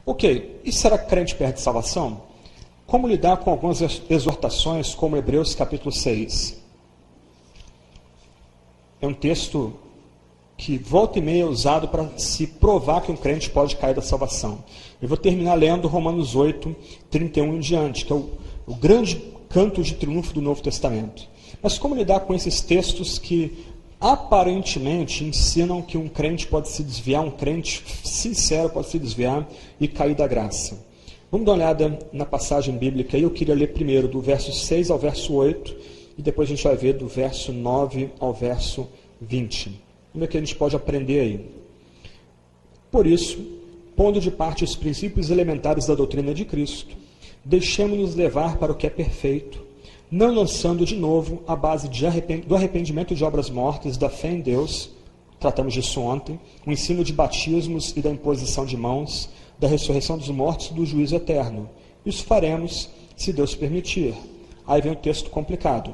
Ok, e será que crente perde salvação? Como lidar com algumas exortações, como Hebreus capítulo 6? É um texto que volta e meia é usado para se provar que um crente pode cair da salvação. Eu vou terminar lendo Romanos 8, 31 em diante, que é o grande canto de triunfo do Novo Testamento. Mas como lidar com esses textos que aparentemente ensinam que um crente pode se desviar, um crente sincero pode se desviar e cair da graça? Vamos dar uma olhada na passagem bíblica aí. Eu queria ler primeiro do verso 6 ao verso 8, e depois a gente vai ver do verso 9 ao verso 20. Como é que a gente pode aprender aí? Por isso, pondo de parte os princípios elementares da doutrina de Cristo, deixemos-nos levar para o que é perfeito, não lançando de novo a base do arrependimento de obras mortas, da fé em Deus, tratamos disso ontem, o ensino de batismos e da imposição de mãos, da ressurreição dos mortos e do juízo eterno. Isso faremos, se Deus permitir. Aí vem o texto complicado.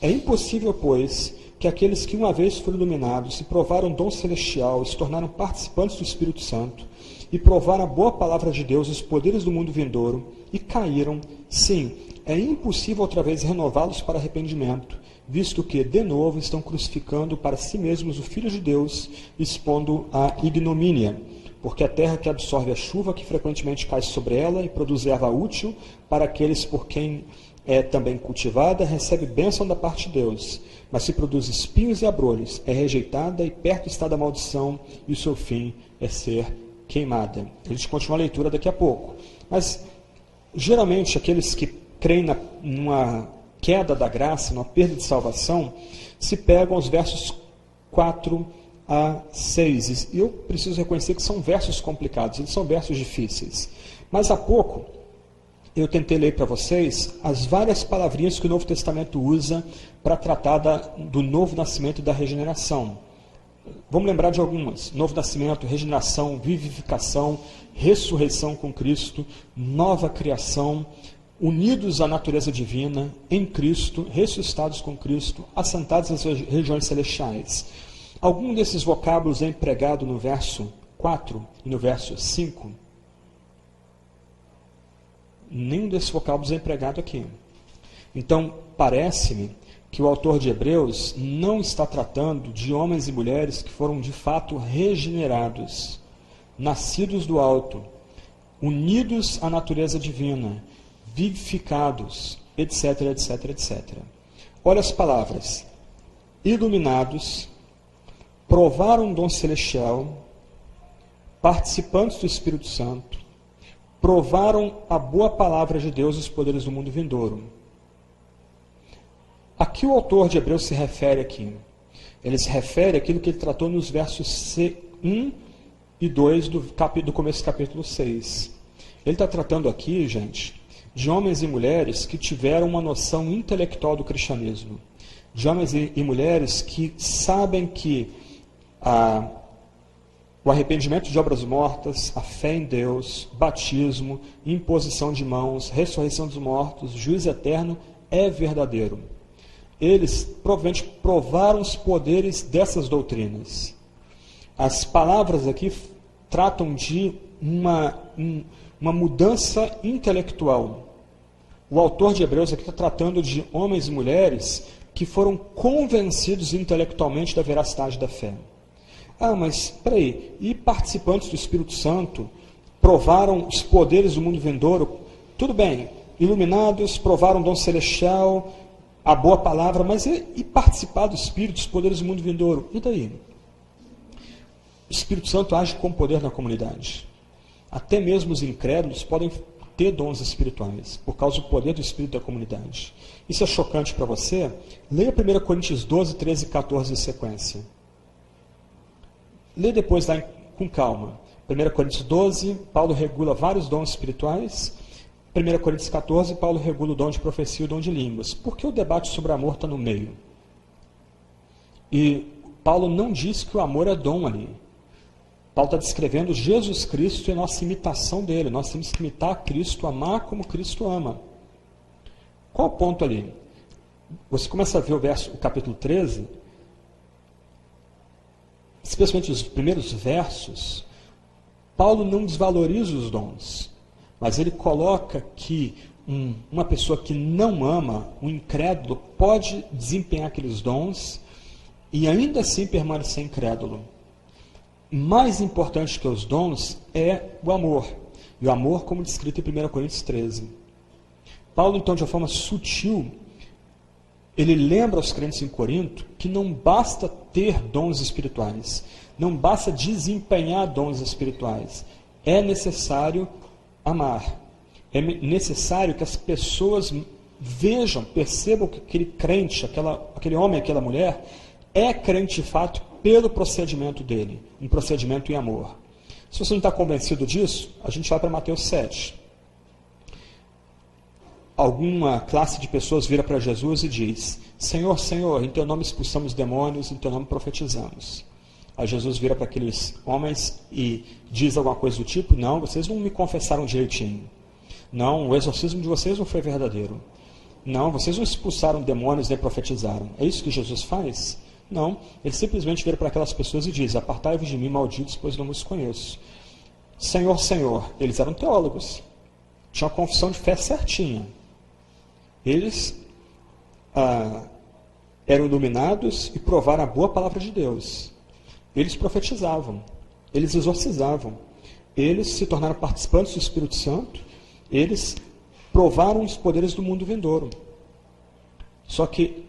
É impossível, pois, que aqueles que uma vez foram iluminados e provaram o dom celestial e se tornaram participantes do Espírito Santo e provaram a boa palavra de Deus e os poderes do mundo vindouro e caíram, sim, é impossível outra vez renová-los para arrependimento, visto que, de novo, estão crucificando para si mesmos o Filho de Deus, expondo a ignomínia. Porque a terra que absorve a chuva que frequentemente cai sobre ela e produz erva útil para aqueles por quem é também cultivada, recebe bênção da parte de Deus. Mas se produz espinhos e abrolhos, é rejeitada e perto está da maldição, e o seu fim é ser queimada. A gente continua a leitura daqui a pouco. Mas, geralmente, aqueles que creem numa queda da graça, numa perda de salvação, se pegam aos versos 4 a 6. E eu preciso reconhecer que são versos complicados, eles são versos difíceis. Mas há pouco, eu tentei ler para vocês as várias palavrinhas que o Novo Testamento usa para tratar do novo nascimento e da regeneração. Vamos lembrar de algumas. Novo nascimento, regeneração, vivificação, ressurreição com Cristo, nova criação, unidos à natureza divina, em Cristo, ressuscitados com Cristo, assentados nas regiões celestiais. Algum desses vocábulos é empregado no verso 4 e no verso 5? Nenhum desses vocábulos é empregado aqui. Então, parece-me que o autor de Hebreus não está tratando de homens e mulheres que foram de fato regenerados, nascidos do alto, unidos à natureza divina, vivificados, etc, etc, etc. Olha as palavras: iluminados, provaram um dom celestial, participantes do Espírito Santo, provaram a boa palavra de Deus e os poderes do mundo vindouro. A que o autor de Hebreus se refere aqui? Ele se refere àquilo que ele tratou nos versos 1 e 2 do começo do capítulo 6. Ele está tratando aqui, gente, de homens e mulheres que tiveram uma noção intelectual do cristianismo. De homens e mulheres que sabem que o arrependimento de obras mortas, a fé em Deus, batismo, imposição de mãos, ressurreição dos mortos, juízo eterno é verdadeiro. Eles provavelmente provaram os poderes dessas doutrinas. As palavras aqui tratam de uma mudança intelectual. O autor de Hebreus aqui está tratando de homens e mulheres que foram convencidos intelectualmente da veracidade da fé. Ah, mas, espera aí, e participantes do Espírito Santo provaram os poderes do mundo vindouro? Tudo bem, iluminados, provaram o dom celestial, a boa palavra, mas e participar do Espírito, dos poderes do mundo vindouro? E daí? O Espírito Santo age com poder na comunidade. Até mesmo os incrédulos podem ter dons espirituais, por causa do poder do Espírito da comunidade. Isso é chocante para você? Leia 1 Coríntios 12, 13 e 14 em sequência. Lê depois lá com calma. 1 Coríntios 12, Paulo regula vários dons espirituais. 1 Coríntios 14, Paulo regula o dom de profecia e o dom de línguas. Por que o debate sobre amor está no meio? E Paulo não diz que o amor é dom ali. Paulo está descrevendo Jesus Cristo e a nossa imitação dele. Nós temos que imitar Cristo, amar como Cristo ama. Qual o ponto ali? Você começa a ver o capítulo 13, especialmente os primeiros versos, Paulo não desvaloriza os dons, mas ele coloca que uma pessoa que não ama, um incrédulo, pode desempenhar aqueles dons e ainda assim permanecer incrédulo. Mais importante que os dons é o amor. E o amor, como descrito em 1 Coríntios 13. Paulo, então, de uma forma sutil, ele lembra aos crentes em Corinto que não basta ter dons espirituais, não basta desempenhar dons espirituais. É necessário amar. É necessário que as pessoas vejam, percebam que aquele crente, aquele homem, aquela mulher, é crente de fato pelo procedimento dele, um procedimento em amor. Se você não está convencido disso, a gente vai para Mateus 7. Alguma classe de pessoas vira para Jesus e diz: Senhor, Senhor, em teu nome expulsamos demônios, em teu nome profetizamos. Aí Jesus vira para aqueles homens e diz alguma coisa do tipo: não, vocês não me confessaram direitinho. Não, o exorcismo de vocês não foi verdadeiro. Não, vocês não expulsaram demônios nem profetizaram. É isso que Jesus faz? Não, ele simplesmente vira para aquelas pessoas e diz: apartai-vos de mim, malditos, pois não vos conheço. Senhor, Senhor, eles eram teólogos, tinham a confissão de fé certinha. Eles eram iluminados e provaram a boa palavra de Deus. Eles profetizavam, eles exorcizavam, eles se tornaram participantes do Espírito Santo, eles provaram os poderes do mundo vindouro. Só que,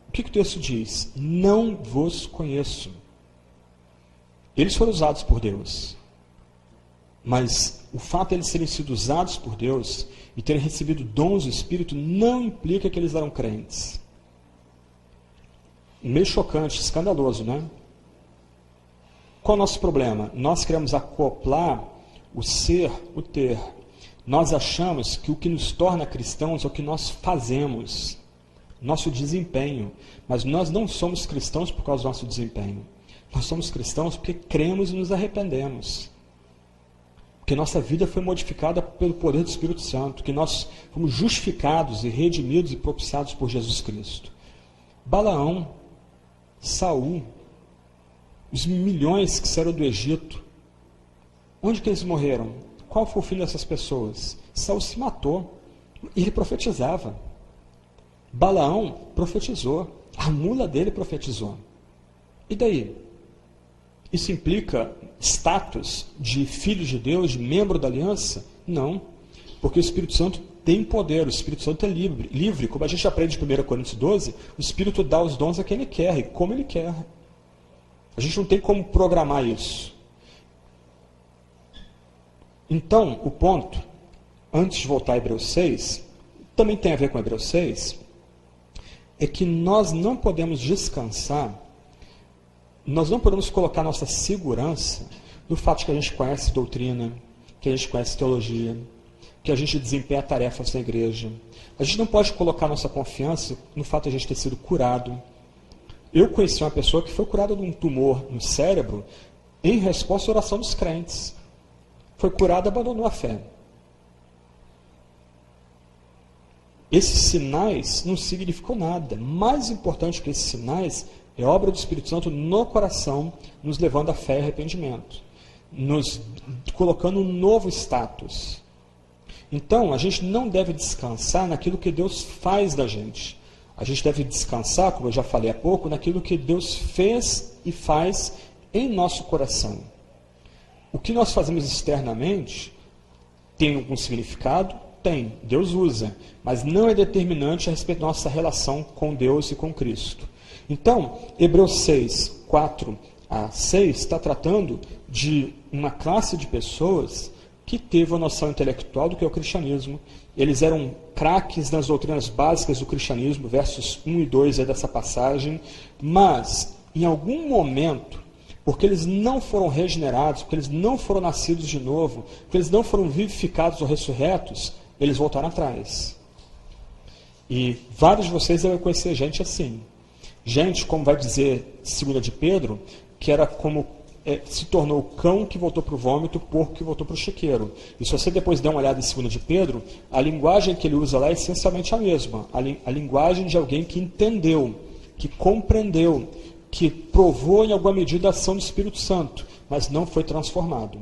o que o texto diz? Não vos conheço. Eles foram usados por Deus. Mas o fato de eles terem sido usados por Deus e terem recebido dons do Espírito não implica que eles eram crentes. Meio chocante, escandaloso, né? Qual é o nosso problema? Nós queremos acoplar o ser, o ter. Nós achamos que o que nos torna cristãos é o que nós fazemos, nosso desempenho. Mas nós não somos cristãos por causa do nosso desempenho. Nós somos cristãos porque cremos e nos arrependemos. Que nossa vida foi modificada pelo poder do Espírito Santo, que nós fomos justificados e redimidos e propiciados por Jesus Cristo. Balaão, Saul, os milhões que saíram do Egito, onde que eles morreram? Qual foi o fim dessas pessoas? Saul se matou, ele profetizava. Balaão profetizou, a mula dele profetizou. E daí? Isso implica status de filho de Deus, de membro da aliança? Não, porque o Espírito Santo tem poder, o Espírito Santo é livre. Como a gente aprende em 1 Coríntios 12, o Espírito dá os dons a quem ele quer e como ele quer. A gente não tem como programar isso. Então, o ponto, antes de voltar a Hebreus 6, também tem a ver com Hebreus 6, é que nós não podemos descansar, nós não podemos colocar nossa segurança no fato de que a gente conhece doutrina, que a gente conhece teologia, que a gente desempenha tarefas na igreja. A gente não pode colocar nossa confiança no fato de a gente ter sido curado. Eu conheci uma pessoa que foi curada de um tumor no cérebro em resposta à oração dos crentes. Foi curada e abandonou a fé. Esses sinais não significam nada. Mais importante que esses sinais é a obra do Espírito Santo no coração, nos levando à fé e arrependimento, nos colocando um novo status. Então, a gente não deve descansar naquilo que Deus faz da gente. A gente deve descansar, como eu já falei há pouco, naquilo que Deus fez e faz em nosso coração. O que nós fazemos externamente tem algum significado? Tem, Deus usa, mas não é determinante a respeito da nossa relação com Deus e com Cristo. Então, Hebreus 6, 4 a 6, está tratando de uma classe de pessoas que teve uma noção intelectual do que é o cristianismo. Eles eram craques nas doutrinas básicas do cristianismo, versos 1 e 2 dessa passagem, mas, em algum momento, porque eles não foram regenerados, porque eles não foram nascidos de novo, porque eles não foram vivificados ou ressurretos, eles voltaram atrás. E vários de vocês devem conhecer gente assim. Gente, como vai dizer 2 de Pedro, que era como se tornou o cão que voltou para o vômito, o porco que voltou para o chiqueiro. E se você depois der uma olhada em 2 de Pedro, a linguagem que ele usa lá é essencialmente a mesma. A linguagem de alguém que entendeu, que compreendeu, que provou em alguma medida a ação do Espírito Santo, mas não foi transformado.